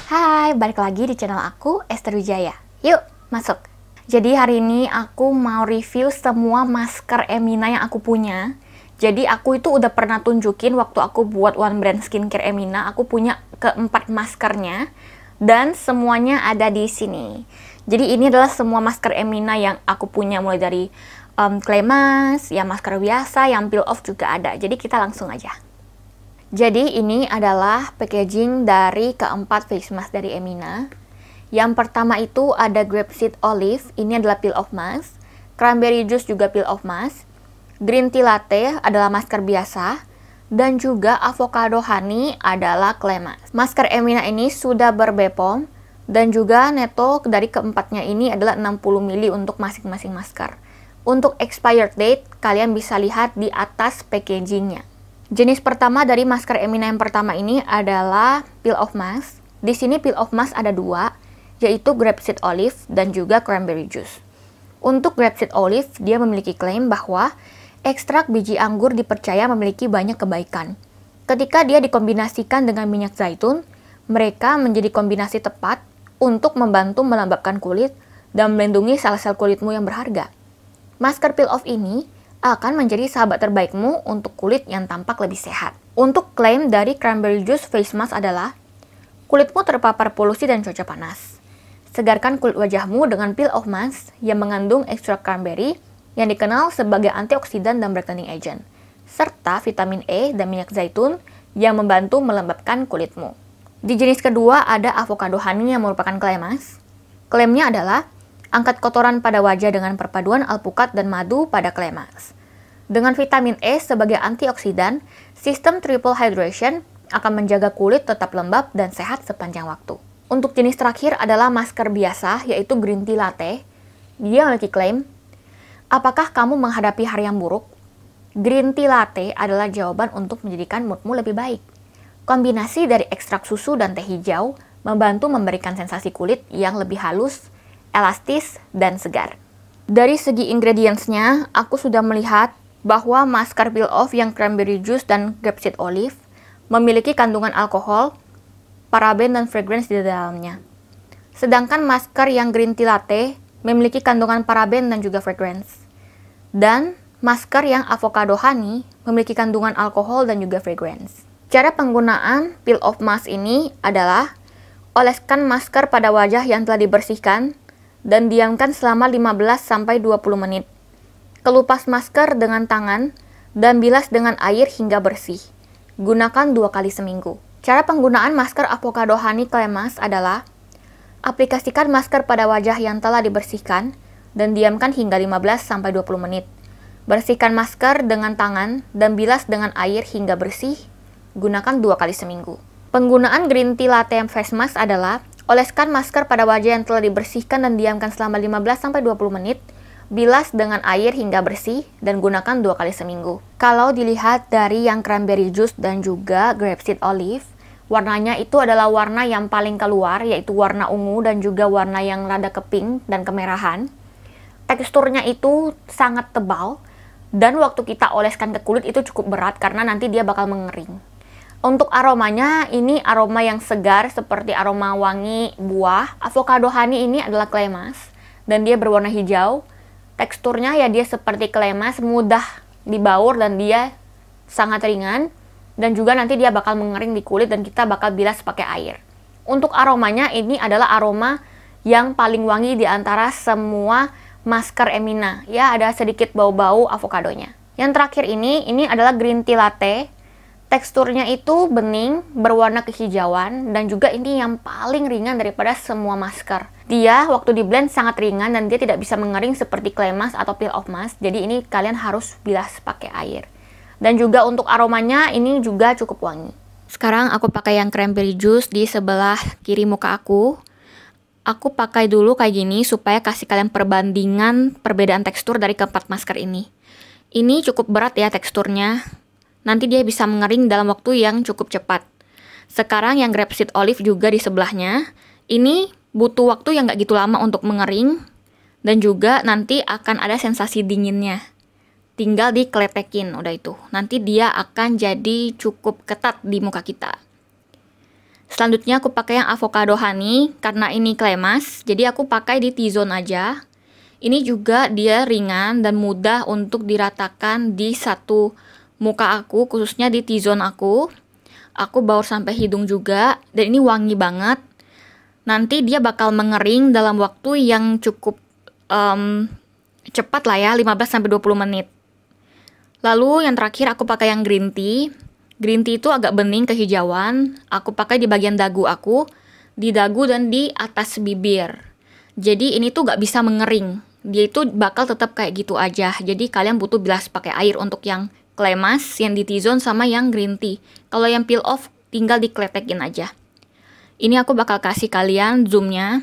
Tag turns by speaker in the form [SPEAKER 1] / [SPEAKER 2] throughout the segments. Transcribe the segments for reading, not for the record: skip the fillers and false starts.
[SPEAKER 1] Hai, balik lagi di channel aku, Esther Wijaya. Yuk, masuk. Jadi hari ini aku mau review semua masker Emina yang aku punya. Jadi aku itu udah pernah tunjukin waktu aku buat One Brand Skincare Emina, aku punya keempat maskernya. Dan semuanya ada di sini. Jadi ini adalah semua masker Emina yang aku punya, mulai dari clay mask, yang masker biasa, yang peel off juga ada. Jadi kita langsung aja. Jadi ini adalah packaging dari keempat face mask dari Emina. Yang pertama itu ada grapeseed olive, ini adalah peel off mask. Cranberry juice juga peel off mask. Green tea latte adalah masker biasa. Dan juga avocado honey adalah clay mask. Masker Emina ini sudah berbepom. Dan juga neto dari keempatnya ini adalah 60 ml untuk masing-masing masker. Untuk expired date, kalian bisa lihat di atas packagingnya. Jenis pertama dari masker Emina yang pertama ini adalah peel off mask. Di sini peel off mask ada dua, yaitu grapeseed olive dan juga cranberry juice. Untuk grapeseed olive, dia memiliki klaim bahwa ekstrak biji anggur dipercaya memiliki banyak kebaikan. Ketika dia dikombinasikan dengan minyak zaitun, mereka menjadi kombinasi tepat untuk membantu melembabkan kulit dan melindungi sel-sel kulitmu yang berharga. Masker peel off ini akan menjadi sahabat terbaikmu untuk kulit yang tampak lebih sehat. Untuk klaim dari cranberry juice face mask adalah, kulitmu terpapar polusi dan cuaca panas. Segarkan kulit wajahmu dengan peel off mask yang mengandung ekstrak cranberry yang dikenal sebagai antioksidan dan brightening agent, serta vitamin E dan minyak zaitun yang membantu melembabkan kulitmu. Di jenis kedua ada avocado honey yang merupakan clay mask. Klaimnya adalah, angkat kotoran pada wajah dengan perpaduan alpukat dan madu pada clay mask. Dengan vitamin E sebagai antioksidan, sistem triple hydration akan menjaga kulit tetap lembab dan sehat sepanjang waktu. Untuk jenis terakhir adalah masker biasa, yaitu green tea latte. Dia memiliki klaim, apakah kamu menghadapi hari yang buruk? Green tea latte adalah jawaban untuk menjadikan moodmu lebih baik. Kombinasi dari ekstrak susu dan teh hijau membantu memberikan sensasi kulit yang lebih halus, elastis, dan segar. Dari segi ingredients-nya, aku sudah melihat bahwa masker peel off yang cranberry juice dan grapeseed olive memiliki kandungan alkohol, paraben, dan fragrance di dalamnya. Sedangkan masker yang green tea latte memiliki kandungan paraben dan juga fragrance. Dan masker yang avocado honey memiliki kandungan alkohol dan juga fragrance. Cara penggunaan peel off mask ini adalah, oleskan masker pada wajah yang telah dibersihkan dan diamkan selama 15-20 menit. Kelupas masker dengan tangan dan bilas dengan air hingga bersih. Gunakan 2 kali seminggu. Cara penggunaan masker avocado honey clay mask adalah, aplikasikan masker pada wajah yang telah dibersihkan dan diamkan hingga 15-20 menit. Bersihkan masker dengan tangan dan bilas dengan air hingga bersih. Gunakan 2 kali seminggu. Penggunaan green tea latte face mask adalah, oleskan masker pada wajah yang telah dibersihkan dan diamkan selama 15-20 menit, bilas dengan air hingga bersih, dan gunakan 2 kali seminggu. Kalau dilihat dari yang cranberry juice dan juga grapeseed olive, warnanya itu adalah warna yang paling keluar, yaitu warna ungu dan juga warna yang rada ke pink dan kemerahan. Teksturnya itu sangat tebal, dan waktu kita oleskan ke kulit itu cukup berat karena nanti dia bakal mengering. Untuk aromanya, ini aroma yang segar seperti aroma wangi buah. Avocado honey ini adalah clay mask dan dia berwarna hijau. Teksturnya ya dia seperti clay mask, mudah dibaur dan dia sangat ringan. Dan juga nanti dia bakal mengering di kulit dan kita bakal bilas pakai air. Untuk aromanya, ini adalah aroma yang paling wangi di antara semua masker Emina. Ya, ada sedikit bau-bau avokadonya. Yang terakhir ini adalah green tea latte. Teksturnya itu bening, berwarna kehijauan, dan juga ini yang paling ringan daripada semua masker. Dia waktu di blend sangat ringan dan dia tidak bisa mengering seperti clay mask atau peel off mask. Jadi ini kalian harus bilas pakai air. Dan juga untuk aromanya ini juga cukup wangi. Sekarang aku pakai yang cranberry juice di sebelah kiri muka aku. Aku pakai dulu kayak gini supaya kasih kalian perbandingan perbedaan tekstur dari keempat masker ini. Ini cukup berat ya teksturnya. Nanti dia bisa mengering dalam waktu yang cukup cepat. Sekarang yang grapeseed olive juga di sebelahnya. Ini butuh waktu yang nggak gitu lama untuk mengering. Dan juga nanti akan ada sensasi dinginnya. Tinggal dikeletekin, udah itu. Nanti dia akan jadi cukup ketat di muka kita. Selanjutnya aku pakai yang avocado honey, karena ini clay mask, jadi aku pakai di T-zone aja. Ini juga dia ringan dan mudah untuk diratakan di satu muka aku, khususnya di T-zone aku. Aku baur sampai hidung juga, dan ini wangi banget. Nanti dia bakal mengering dalam waktu yang cukup cepat lah ya, 15-20 menit. Lalu yang terakhir aku pakai yang green tea. Green tea itu agak bening kehijauan. Aku pakai di bagian dagu aku, di dagu dan di atas bibir. Jadi ini tuh gak bisa mengering. Dia itu bakal tetap kayak gitu aja. Jadi kalian butuh bilas pakai air untuk yang clay mask, yang di T-zone sama yang green tea. Kalau yang peel off tinggal dikletekin aja. Ini aku bakal kasih kalian zoomnya.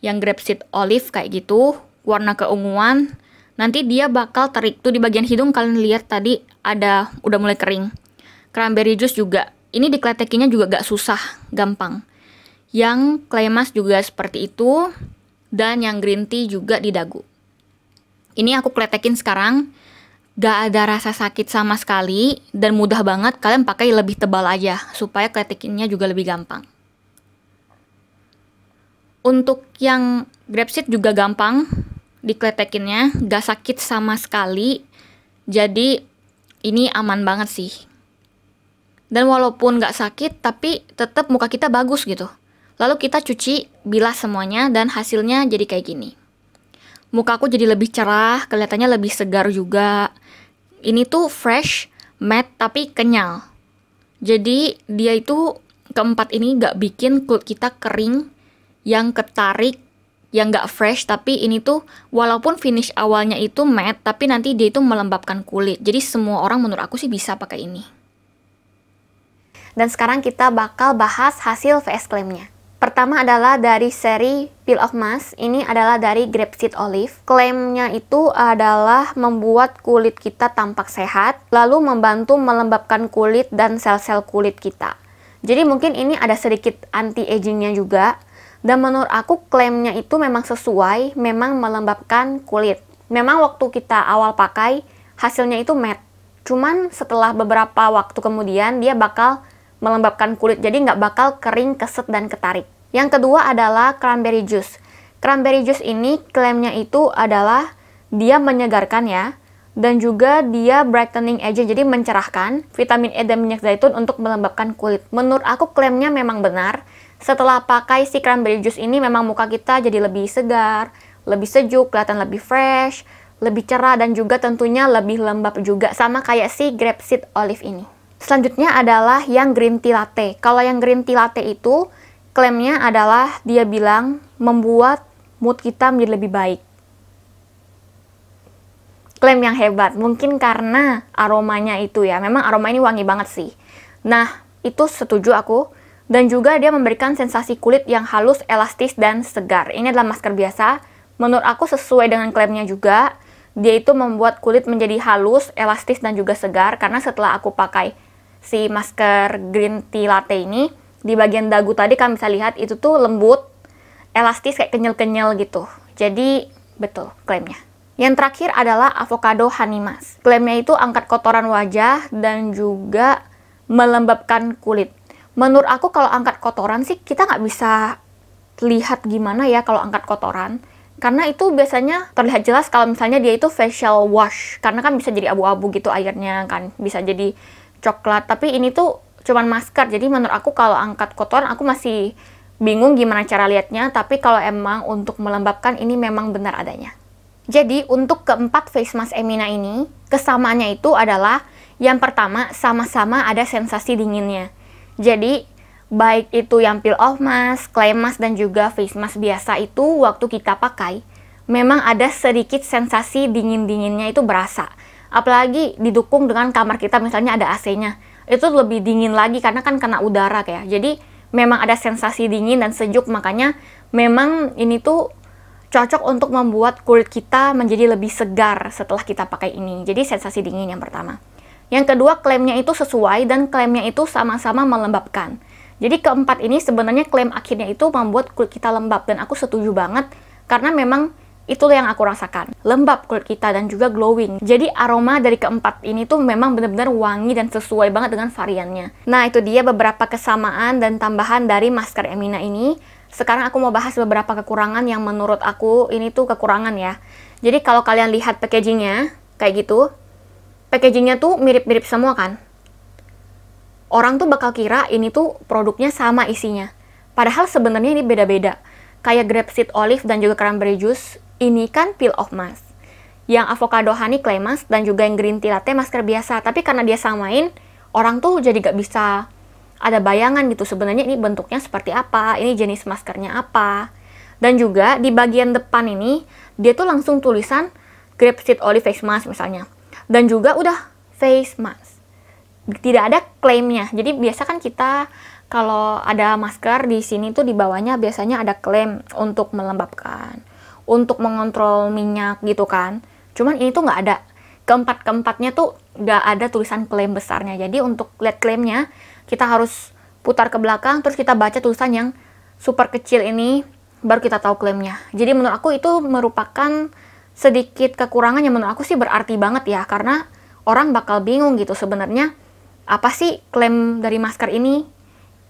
[SPEAKER 1] Yang grapeseed olive kayak gitu, warna keunguan. Nanti dia bakal terik tuh di bagian hidung, kalian lihat tadi ada udah mulai kering. Cranberry juice juga. Ini dikletekinnya juga gak susah, gampang. Yang clay mask juga seperti itu. Dan yang green tea juga di dagu. Ini aku kletekin sekarang. Gak ada rasa sakit sama sekali. Dan mudah banget, kalian pakai lebih tebal aja. Supaya kletekinnya juga lebih gampang. Untuk yang grapeseed juga gampang dikletekinnya. Gak sakit sama sekali. Jadi ini aman banget sih. Dan walaupun gak sakit, tapi tetap muka kita bagus gitu. Lalu kita cuci, bilas semuanya, dan hasilnya jadi kayak gini. Muka aku jadi lebih cerah, kelihatannya lebih segar juga. Ini tuh fresh, matte, tapi kenyal. Jadi dia itu, keempat ini gak bikin kulit kita kering, yang ketarik, yang gak fresh. Tapi ini tuh, walaupun finish awalnya itu matte, tapi nanti dia itu melembabkan kulit. Jadi semua orang menurut aku sih bisa pakai ini. Dan sekarang kita bakal bahas hasil face claim-nya. Pertama adalah dari seri Peel Off Mask. Ini adalah dari grapeseed olive. Klaimnya itu adalah membuat kulit kita tampak sehat, lalu membantu melembabkan kulit dan sel-sel kulit kita. Jadi mungkin ini ada sedikit anti-agingnya juga. Dan menurut aku klaimnya itu memang sesuai, memang melembabkan kulit. Memang waktu kita awal pakai, hasilnya itu matte. Cuman setelah beberapa waktu kemudian, dia bakal melembabkan kulit, jadi nggak bakal kering, keset, dan ketarik. Yang kedua adalah cranberry juice. Cranberry juice ini klaimnya itu adalah dia menyegarkan ya, dan juga dia brightening agent, jadi mencerahkan, vitamin E dan minyak zaitun untuk melembabkan kulit. Menurut aku klaimnya memang benar. Setelah pakai si cranberry juice ini, memang muka kita jadi lebih segar, lebih sejuk, kelihatan lebih fresh, lebih cerah, dan juga tentunya lebih lembab juga, sama kayak si grapeseed olive ini. Selanjutnya adalah yang green tea latte. Kalau yang green tea latte itu, klaimnya adalah dia bilang membuat mood kita menjadi lebih baik. Klaim yang hebat, mungkin karena aromanya itu ya. Memang aroma ini wangi banget sih. Nah, itu setuju aku. Dan juga dia memberikan sensasi kulit yang halus, elastis, dan segar. Ini adalah masker biasa. Menurut aku sesuai dengan klaimnya juga. Dia itu membuat kulit menjadi halus, elastis, dan juga segar. Karena setelah aku pakai si masker green tea latte ini, di bagian dagu tadi kalian bisa lihat itu tuh lembut, elastis, kayak kenyal-kenyal gitu. Jadi betul klaimnya. Yang terakhir adalah avocado honey mask. Klaimnya itu angkat kotoran wajah dan juga melembabkan kulit. Menurut aku kalau angkat kotoran sih kita nggak bisa lihat gimana ya kalau angkat kotoran. Karena itu biasanya terlihat jelas kalau misalnya dia itu facial wash. Karena kan bisa jadi abu-abu gitu airnya kan, bisa jadi coklat. Tapi ini tuh cuman masker, jadi menurut aku kalau angkat kotoran aku masih bingung gimana cara lihatnya. Tapi kalau emang untuk melembabkan ini memang benar adanya. Jadi untuk keempat face mask Emina ini, kesamaannya itu adalah yang pertama sama-sama ada sensasi dinginnya. Jadi baik itu yang peel off mask, clay mask, dan juga face mask biasa itu waktu kita pakai memang ada sedikit sensasi dingin-dinginnya itu berasa. Apalagi didukung dengan kamar kita misalnya ada AC-nya, itu lebih dingin lagi karena kan kena udara kayak. Jadi memang ada sensasi dingin dan sejuk, makanya memang ini tuh cocok untuk membuat kulit kita menjadi lebih segar setelah kita pakai ini. Jadi sensasi dingin yang pertama. Yang kedua, klaimnya itu sesuai dan klaimnya itu sama-sama melembabkan. Jadi keempat ini sebenarnya klaim akhirnya itu membuat kulit kita lembab, dan aku setuju banget karena memang Itu yang aku rasakan. Lembab kulit kita dan juga glowing. Jadi aroma dari keempat ini tuh memang benar-benar wangi dan sesuai banget dengan variannya. Nah, itu dia beberapa kesamaan dan tambahan dari masker Emina ini. Sekarang aku mau bahas beberapa kekurangan yang menurut aku ini tuh kekurangan ya. Jadi kalau kalian lihat packagingnya, kayak gitu. Packagingnya tuh mirip-mirip semua kan? Orang tuh bakal kira ini tuh produknya sama isinya. Padahal sebenarnya ini beda-beda. Kayak grapeseed olive dan juga cranberry juice, ini kan peel off mask. Yang avocado honey clay mask dan juga yang green tea latte masker biasa. Tapi karena dia samain, orang tuh jadi gak bisa ada bayangan gitu. Sebenarnya ini bentuknya seperti apa, ini jenis maskernya apa. Dan juga di bagian depan ini, dia tuh langsung tulisan grapeseed olive face mask misalnya. Dan juga udah face mask. Tidak ada klaimnya. Jadi biasa kan kita kalau ada masker di sini tuh di bawahnya biasanya ada klaim untuk melembabkan, untuk mengontrol minyak gitu kan. Cuman ini tuh nggak ada. Keempat-keempatnya tuh nggak ada tulisan klaim besarnya. Jadi untuk lihat klaimnya kita harus putar ke belakang terus kita baca tulisan yang super kecil ini baru kita tahu klaimnya. Jadi menurut aku itu merupakan sedikit kekurangan yang menurut aku sih berarti banget ya, karena orang bakal bingung gitu sebenarnya apa sih klaim dari masker ini.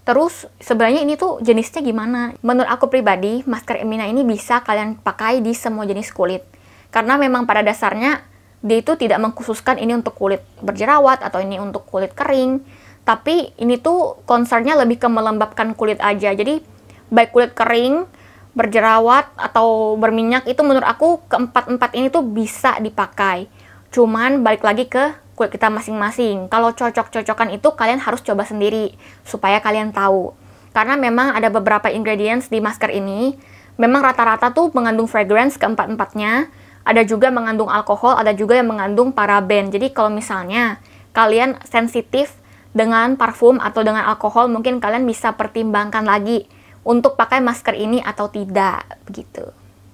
[SPEAKER 1] Terus sebenarnya ini tuh jenisnya gimana? Menurut aku pribadi, masker Emina ini bisa kalian pakai di semua jenis kulit. Karena memang pada dasarnya dia itu tidak mengkhususkan ini untuk kulit berjerawat atau ini untuk kulit kering. Tapi ini tuh concernnya lebih ke melembabkan kulit aja. Jadi baik kulit kering, berjerawat atau berminyak itu menurut aku keempat-empat ini tuh bisa dipakai. Cuman balik lagi ke kulit kita masing-masing. Kalau cocok-cocokan itu kalian harus coba sendiri supaya kalian tahu. Karena memang ada beberapa ingredients di masker ini, memang rata-rata tuh mengandung fragrance keempat-empatnya, ada juga mengandung alkohol, ada juga yang mengandung paraben. Jadi kalau misalnya kalian sensitif dengan parfum atau dengan alkohol, mungkin kalian bisa pertimbangkan lagi untuk pakai masker ini atau tidak, begitu.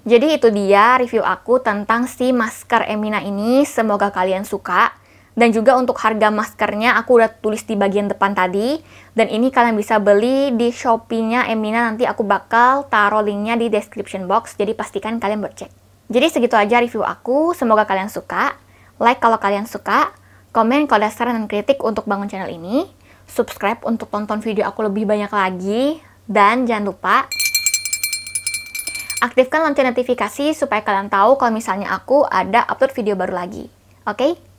[SPEAKER 1] Jadi itu dia review aku tentang si masker Emina ini, semoga kalian suka. Dan juga untuk harga maskernya aku udah tulis di bagian depan tadi. Dan ini kalian bisa beli di Shopee-nya Emina, nanti aku bakal taruh linknya di description box. Jadi pastikan kalian bercek. Jadi segitu aja review aku, semoga kalian suka. Like kalau kalian suka, komen kalau ada saran dan kritik untuk bangun channel ini. Subscribe untuk tonton video aku lebih banyak lagi. Dan jangan lupa aktifkan lonceng notifikasi supaya kalian tahu kalau misalnya aku ada upload video baru lagi. Oke?